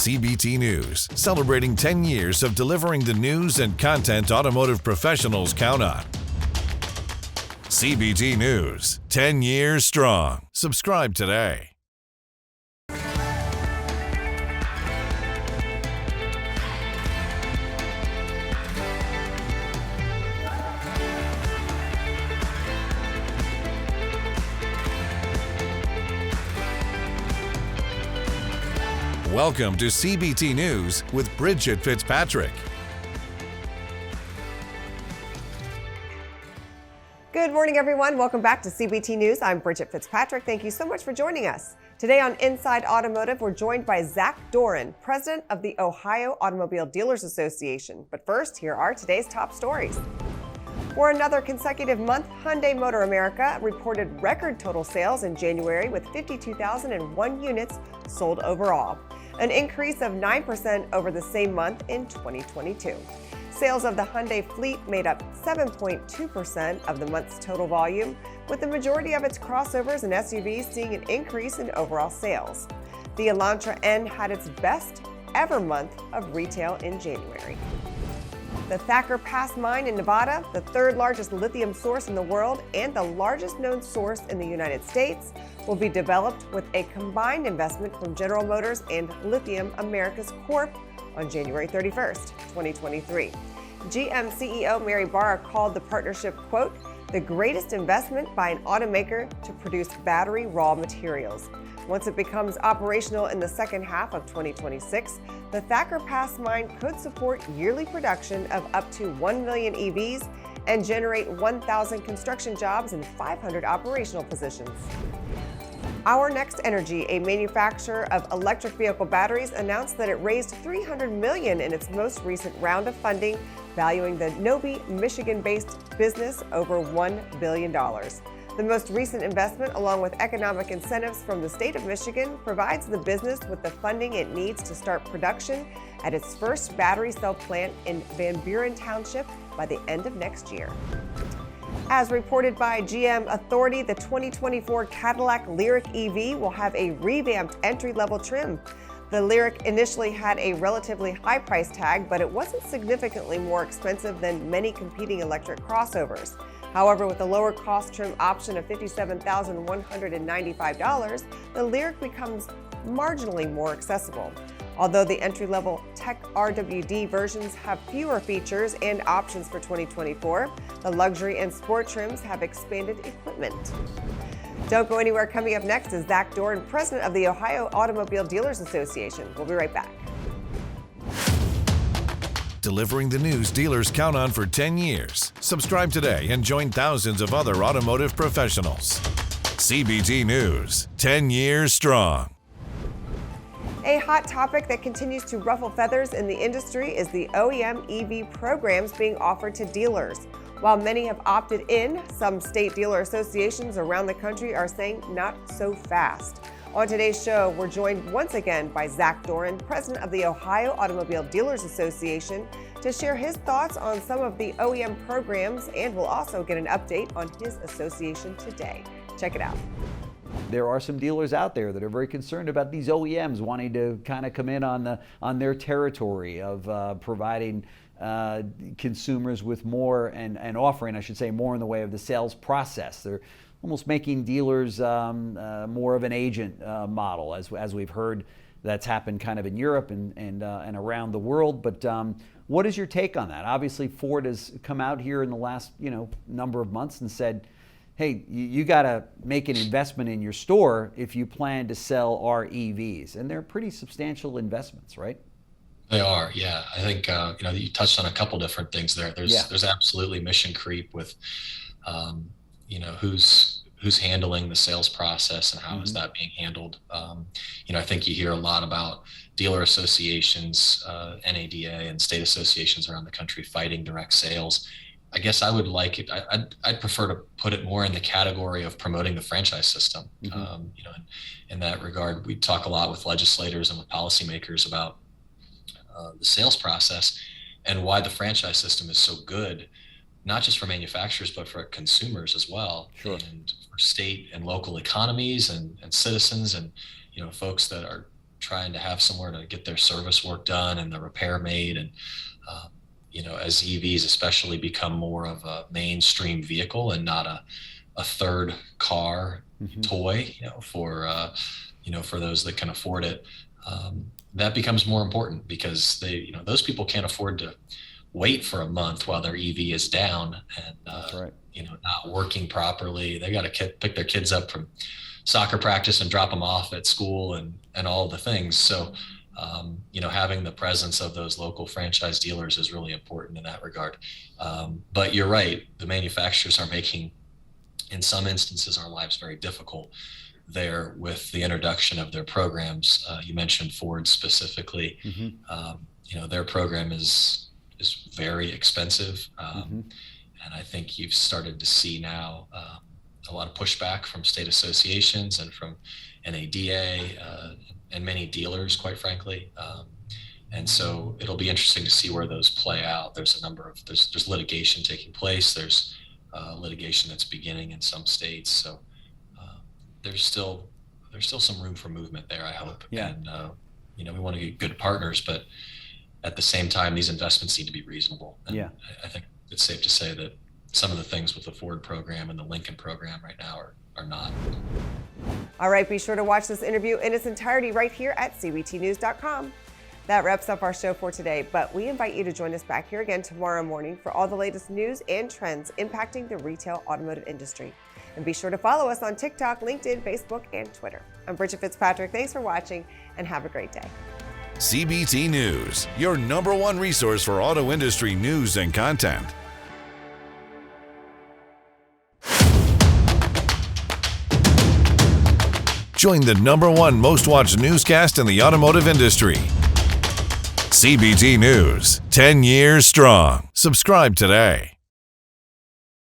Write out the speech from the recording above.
CBT News, celebrating 10 years of delivering the news and content automotive professionals count on. CBT News, 10 years strong. Subscribe today. Welcome to CBT News with Bridget Fitzpatrick. Good morning, everyone. Welcome back to CBT News. I'm Bridget Fitzpatrick. Thank you so much for joining us. Today on Inside Automotive, we're joined by Zach Doran, president of the Ohio Automobile Dealers Association. But first, here are today's top stories. For another consecutive month, Hyundai Motor America reported record total sales in January with 52,001 units sold overall, an increase of 9% over the same month in 2022. Sales of the Hyundai fleet made up 7.2% of the month's total volume, with the majority of its crossovers and SUVs seeing an increase in overall sales. The Elantra N had its best ever month of retail in January. The Thacker Pass mine in Nevada, the third largest lithium source in the world and the largest known source in the United States, will be developed with a combined investment from General Motors and Lithium Americas Corp. On January 31st, 2023. GM CEO Mary Barra called the partnership, quote, the greatest investment by an automaker to produce battery raw materials. Once it becomes operational in the second half of 2026, the Thacker Pass mine could support yearly production of up to 1 million EVs and generate 1,000 construction jobs and 500 operational positions. Our Next Energy, a manufacturer of electric vehicle batteries, announced that it raised $300 million in its most recent round of funding, valuing the Novi, Michigan-based business over $1 billion. The most recent investment, along with economic incentives from the state of Michigan, provides the business with the funding it needs to start production at its first battery cell plant in Van Buren Township by the end of next year. As reported by GM Authority, the 2024 Cadillac Lyriq EV will have a revamped entry-level trim. The Lyriq initially had a relatively high price tag, but it wasn't significantly more expensive than many competing electric crossovers. However, with a lower cost trim option of $57,195, the Lyriq becomes marginally more accessible. Although the entry-level Tech RWD versions have fewer features and options for 2024, the luxury and sport trims have expanded equipment. Don't go anywhere. Coming up next is Zach Doran, president of the Ohio Automobile Dealers Association. We'll be right back. Delivering the news dealers count on for 10 years. Subscribe today and join thousands of other automotive professionals. CBT News, 10 years strong. A hot topic that continues to ruffle feathers in the industry is the OEM EV programs being offered to dealers. While many have opted in, some state dealer associations around the country are saying not so fast. On today's show, we're joined once again by Zach Doran, president of the Ohio Automobile Dealers Association, to share his thoughts on some of the OEM programs, and we'll also get an update on his association today. Check it out. There are some dealers out there that are very concerned about these OEMs wanting to kind of come in on their territory of providing consumers with more and offering, I should say, more in the way of the sales process. They're almost making dealers more of an agent model, as we've heard that's happened kind of in Europe and around the world. But what is your take on that? Obviously, Ford has come out here in the last number of months and said, hey, you got to make an investment in your store if you plan to sell our EVs. And they're pretty substantial investments, right? They are, yeah. I think, you touched on a couple different things there. There's absolutely mission creep with, who's handling the sales process and how is that being handled. I think you hear a lot about dealer associations, NADA and state associations around the country fighting direct sales. I guess I would like it. I'd prefer to put it more in the category of promoting the franchise system. In that regard, we talk a lot with legislators and with policymakers about the sales process and why the franchise system is so good, not just for manufacturers, but for consumers as well. Sure. And for state and local economies and citizens and, folks that are trying to have somewhere to get their service work done and the repair made. And, as EVs especially become more of a mainstream vehicle and not a third car toy, for those that can afford it, that becomes more important because those people can't afford to wait for a month while their EV is down and, That's right. not working properly. They got to pick their kids up from soccer practice and drop them off at school and all the things. So, having the presence of those local franchise dealers is really important in that regard. But you're right. The manufacturers are making, in some instances, our lives very difficult there with the introduction of their programs. You mentioned Ford specifically. Their program is very expensive. And I think you've started to see now a lot of pushback from state associations and from NADA and many dealers, quite frankly. And so it'll be interesting to see where those play out. There's there's litigation taking place. There's litigation that's beginning in some states. So there's still some room for movement there, I hope. Yeah. And we want to get good partners, but at the same time, these investments need to be reasonable. And Yeah. I think it's safe to say that some of the things with the Ford program and the Lincoln program right now are not. All right, be sure to watch this interview in its entirety right here at cbtnews.com. That wraps up our show for today, but we invite you to join us back here again tomorrow morning for all the latest news and trends impacting the retail automotive industry. And be sure to follow us on TikTok, LinkedIn, Facebook, and Twitter. I'm Bridget Fitzpatrick. Thanks for watching and have a great day. CBT News, your #1 resource for auto industry news and content. Join the #1 most watched newscast in the automotive industry. CBT News, 10 years strong. Subscribe today.